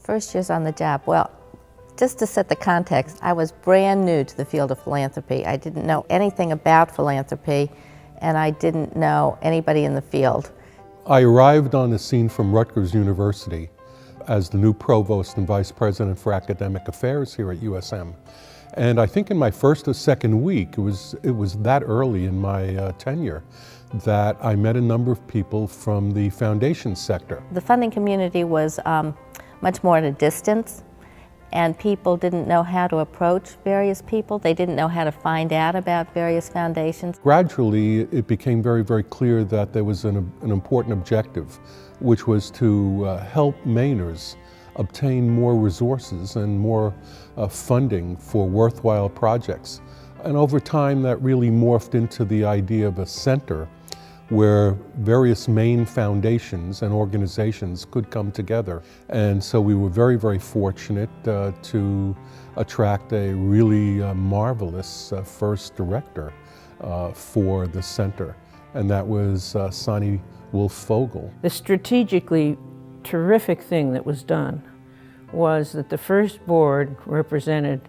First years on the job, well, just to set the context, I was brand new to the field of philanthropy. I didn't know anything about philanthropy, and I didn't know anybody in the field. I arrived on the scene from Rutgers University as the new provost and vice president for academic affairs here at USM. And I think in my first or second week, it was that early in my tenure, that I met a number of people from the foundation sector. The funding community was much more at a distance, and people didn't know how to approach various people. They didn't know how to find out about various foundations. Gradually, it became very, very clear that there was an important objective, which was to help Mainers obtain more resources and more funding for worthwhile projects. And over time, that really morphed into the idea of a center where various Maine foundations and organizations could come together. And so we were very, very fortunate to attract a really marvelous first director for the center, and that was Sonny Wolf-Fogel. The strategically terrific thing that was done was that the first board represented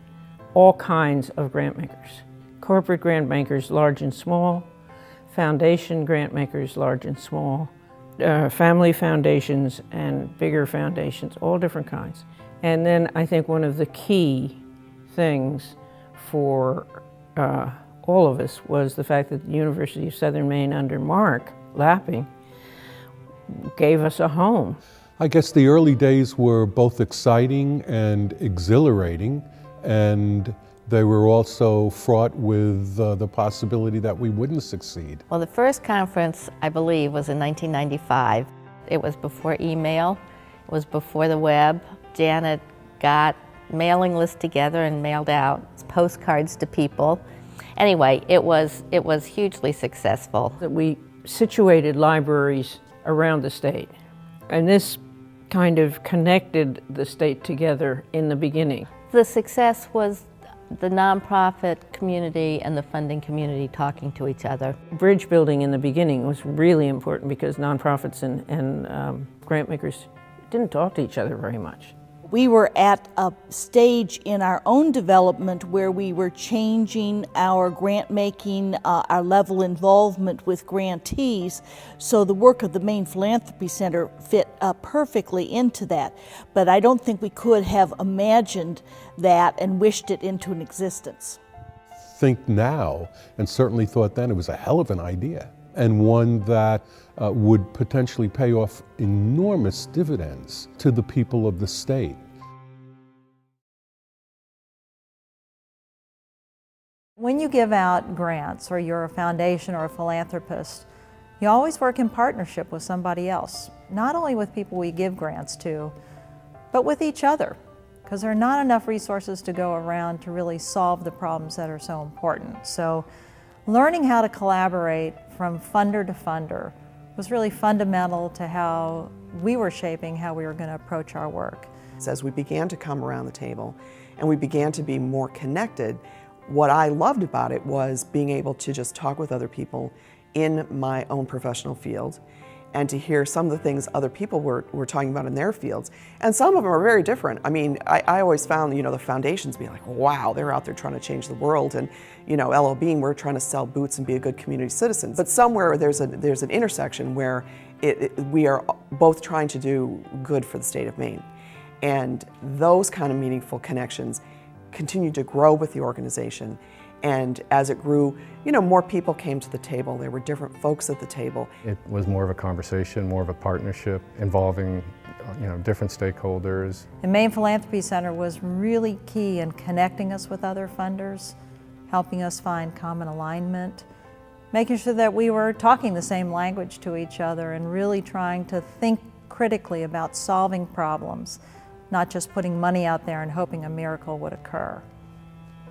all kinds of grant makers. Corporate grant makers, large and small, foundation grant makers, large and small, family foundations and bigger foundations, all different kinds. And then I think one of the key things for all of us was the fact that the University of Southern Maine under Mark Lapping gave us a home. I guess the early days were both exciting and exhilarating, and they were also fraught with the possibility that we wouldn't succeed. Well, the first conference, I believe, was in 1995. It was before email, it was before the web. Janet got mailing lists together and mailed out postcards to people. Anyway, it was hugely successful. That we situated libraries around the state, and this kind of connected the state together in the beginning. The success was the nonprofit community and the funding community talking to each other. Bridge building in the beginning was really important because nonprofits and grant makers didn't talk to each other very much. We were at a stage in our own development where we were changing our grant making, our level involvement with grantees, so the work of the Maine Philanthropy Center fit perfectly into that. But I don't think we could have imagined that and wished it into an existence. Think now, and certainly thought then, it was a hell of an idea, and one that would potentially pay off enormous dividends to the people of the state. When you give out grants, or you're a foundation or a philanthropist, you always work in partnership with somebody else. Not only with people we give grants to, but with each other, because there are not enough resources to go around to really solve the problems that are so important. So learning how to collaborate from funder to funder was really fundamental to how we were shaping how we were going to approach our work. As we began to come around the table and we began to be more connected, what I loved about it was being able to just talk with other people in my own professional field and to hear some of the things other people were talking about in their fields. And some of them are very different. I mean, I always found, the foundations being like, wow, they're out there trying to change the world. And, LL Bean, we're trying to sell boots and be a good community citizen. But somewhere there's an intersection where we are both trying to do good for the state of Maine. And those kind of meaningful connections continued to grow with the organization. And as it grew, more people came to the table. There were different folks at the table. It was more of a conversation, more of a partnership involving, different stakeholders. The Maine Philanthropy Center was really key in connecting us with other funders, helping us find common alignment, making sure that we were talking the same language to each other and really trying to think critically about solving problems, not just putting money out there and hoping a miracle would occur.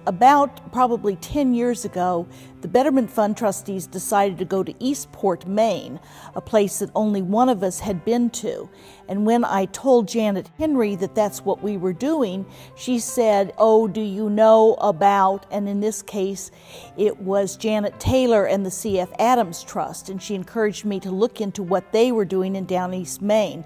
About probably 10 years ago, the Betterment Fund trustees decided to go to Eastport, Maine, a place that only one of us had been to. And when I told Janet Henry that that's what we were doing, she said, "Oh, do you know about," and in this case, it was Janet Taylor and the C.F. Adams Trust, and she encouraged me to look into what they were doing in down East Maine.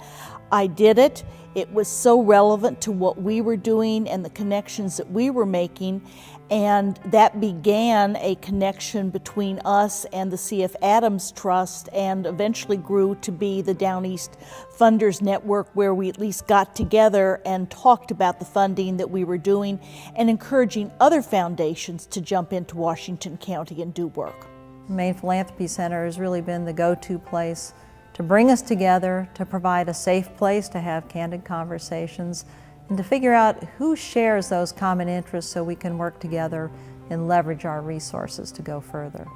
I did it. It was so relevant to what we were doing and the connections that we were making, and that began a connection between us and the C.F. Adams Trust, and eventually grew to be the Down East Funders Network, where we at least got together and talked about the funding that we were doing and encouraging other foundations to jump into Washington County and do work. Maine Philanthropy Center has really been the go-to place to bring us together, to provide a safe place to have candid conversations, and to figure out who shares those common interests so we can work together and leverage our resources to go further.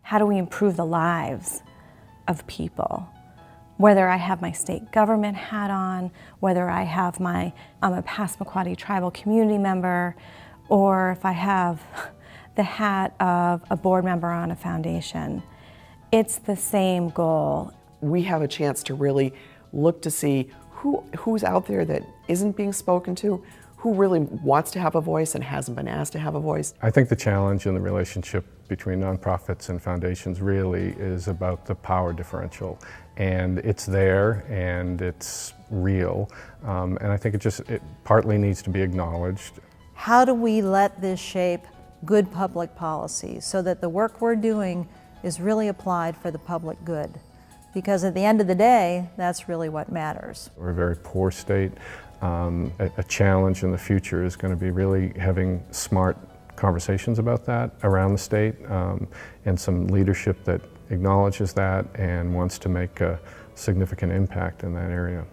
How do we improve the lives of people? Whether I have my state government hat on, whether I have I'm a Passamaquoddy tribal community member, or if I have the hat of a board member on a foundation. It's the same goal. We have a chance to really look to see who's out there that isn't being spoken to, who really wants to have a voice and hasn't been asked to have a voice. I think the challenge in the relationship between nonprofits and foundations really is about the power differential. And it's there and it's real. And I think it partly needs to be acknowledged. How do we let this shape good public policy so that the work we're doing is really applied for the public good? Because at the end of the day, that's really what matters. We're a very poor state. A challenge in the future is going to be really having smart conversations about that around the state, and some leadership that acknowledges that and wants to make a significant impact in that area.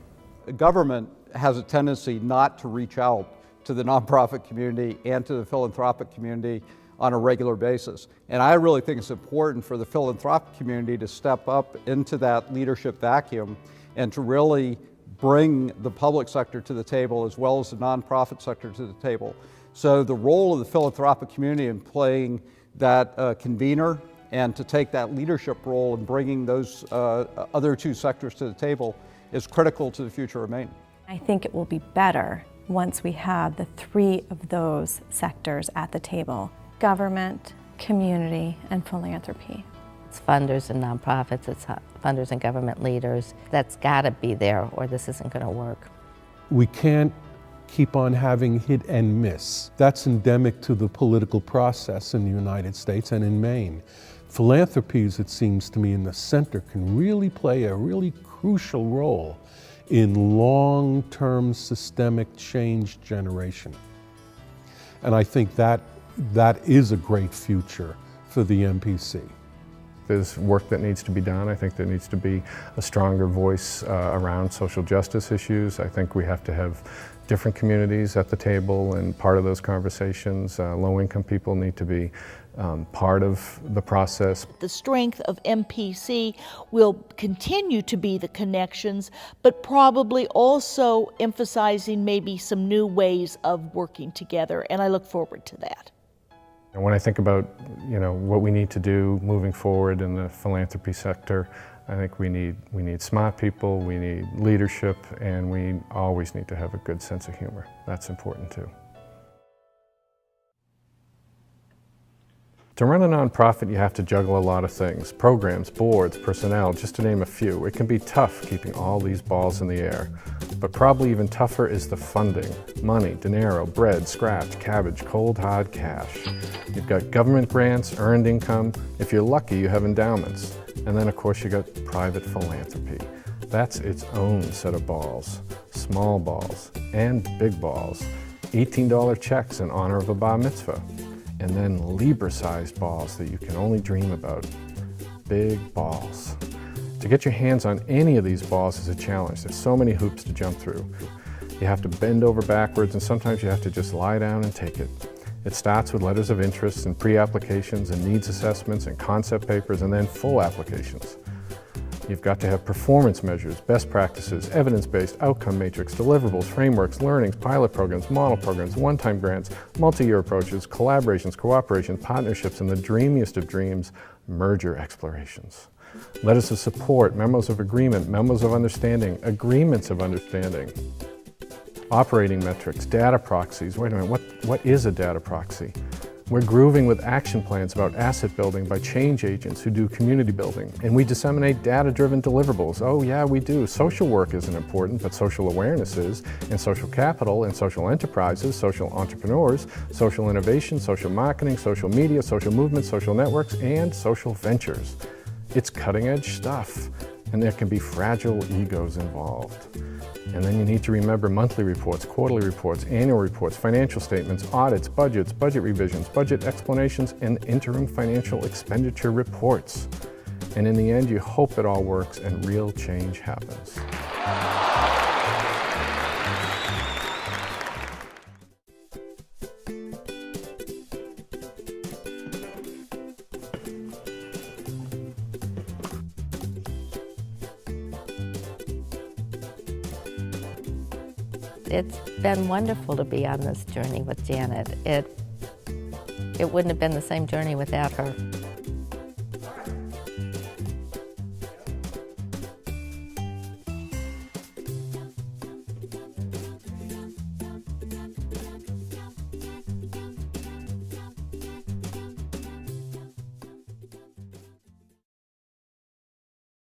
Government has a tendency not to reach out to the nonprofit community and to the philanthropic community on a regular basis. And I really think it's important for the philanthropic community to step up into that leadership vacuum and to really bring the public sector to the table as well as the nonprofit sector to the table. So the role of the philanthropic community in playing that convener and to take that leadership role in bringing those other two sectors to the table is critical to the future of Maine. I think it will be better once we have the three of those sectors at the table: government, community, and philanthropy. It's funders and nonprofits, it's funders and government leaders. That's got to be there or this isn't going to work. We can't keep on having hit and miss. That's endemic to the political process in the United States and in Maine. Philanthropies, it seems to me, in the center can really play a really crucial role in long-term systemic change generation. And I think that is a great future for the MPC. There's work that needs to be done. I think there needs to be a stronger voice around social justice issues. I think we have to have different communities at the table and part of those conversations. Low-income people need to be part of the process. The strength of MPC will continue to be the connections, but probably also emphasizing maybe some new ways of working together, and I look forward to that. And when I think about what we need to do moving forward in the philanthropy sector, I think we need smart people, we need leadership, and we always need to have a good sense of humor. That's important too. To run a nonprofit, you have to juggle a lot of things: programs, boards, personnel, just to name a few. It can be tough keeping all these balls in the air. But probably even tougher is the funding. Money, dinero, bread, scratch, cabbage, cold hard cash. You've got government grants, earned income. If you're lucky, you have endowments. And then of course you got private philanthropy. That's its own set of balls. Small balls and big balls. $18 checks in honor of a bar mitzvah. And then Libra-sized balls that you can only dream about. Big balls. To get your hands on any of these balls is a challenge. There's so many hoops to jump through. You have to bend over backwards, and sometimes you have to just lie down and take it. It starts with letters of interest and pre-applications and needs assessments and concept papers and then full applications. You've got to have performance measures, best practices, evidence-based, outcome matrix, deliverables, frameworks, learnings, pilot programs, model programs, one-time grants, multi-year approaches, collaborations, cooperation, partnerships, and the dreamiest of dreams, merger explorations. Letters of support, memos of agreement, memos of understanding, agreements of understanding, operating metrics, data proxies. Wait a minute, what is a data proxy? We're grooving with action plans about asset building by change agents who do community building. And we disseminate data-driven deliverables. Oh yeah, we do. Social work isn't important, but social awareness is, and social capital and social enterprises, social entrepreneurs, social innovation, social marketing, social media, social movements, social networks, and social ventures. It's cutting-edge stuff, and there can be fragile egos involved. And then you need to remember monthly reports, quarterly reports, annual reports, financial statements, audits, budgets, budget revisions, budget explanations, and interim financial expenditure reports. And in the end, you hope it all works and real change happens. It's been wonderful to be on this journey with Janet. It wouldn't have been the same journey without her.